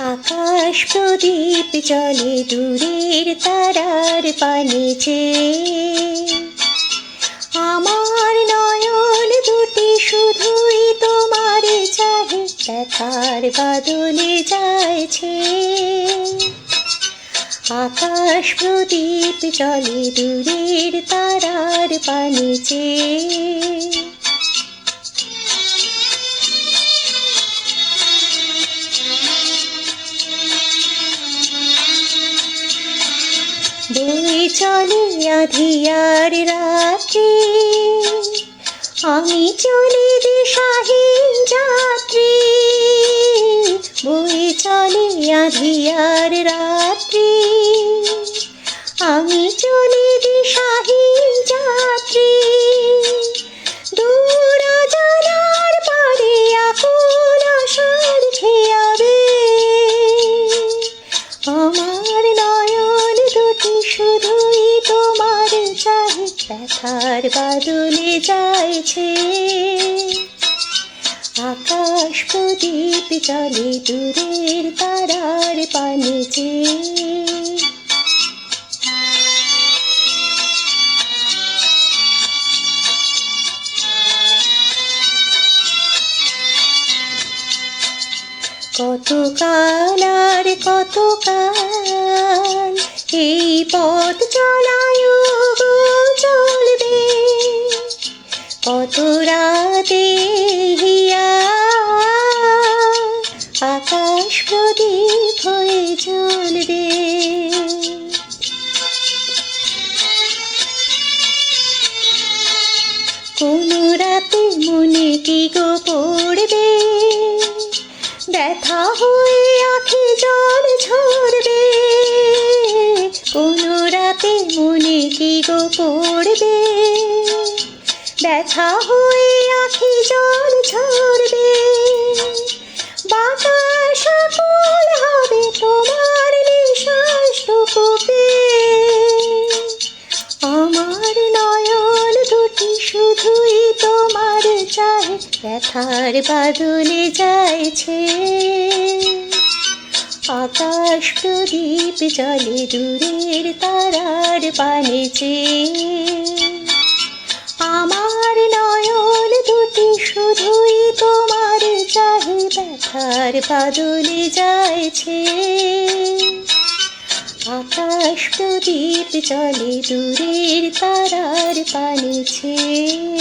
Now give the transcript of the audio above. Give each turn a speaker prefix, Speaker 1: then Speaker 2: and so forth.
Speaker 1: আকাশ প্রদীপ জ্বলে দূরের তারার পানে চেয়ে। আমার নয়ন দুটি শুধুই তোমার চাহে, ব্যথার বাদলে যাইছে। আকাশ প্রদীপ জ্বলে দূরের তারার পানে চেয়ে। বয়ে চলে আঁধিয়ার রাত্রি, আমি চলি দিশাহীন যাত্রী। বয়ে চলে আঁধিয়ার রাত্রি, আমি চলি দিশাহীন যাত্রী। দূর জানার পারে আকুল আশার খেয়াবে, আমার নয়ন দুটি শুধুই তোমার চাহে, ব্যথার বাদলে যাইছে। আকাশ প্রদীপ জ্বলে দূরের তারার পানে চেয়ে। কত কাল আর কত কাল এই পথ চলায় গো চলবে, কত রাতে হিয়া আকাশ প্রদীপ হয়ে জ্বলবে। কোন রাতে মনে কি গো পড়বে, ব্যথা হয়ে আঁখি জল ঝরবে। কোন রাতে মনে কি গো পড়বে, ব্যথা হয়ে আঁখি জল ঝরবে। বাতাস আকুল হবে তোমার নিঃশ্বাসটুকু পেয়ে, আমার নয়ন দুটি শুধুই তোমার চাহে, ব্যথার বাদলে যাইছে। আকাশ প্রদীপ জ্বলে দূরের তারার পানে চেয়ে। আমার নয়ন দুটি শুধুই তোমার চাহে, ব্যথার বাদলে যাইছে। আকাশ প্রদীপ জ্বলে দূরের তারার পানে চেয়ে।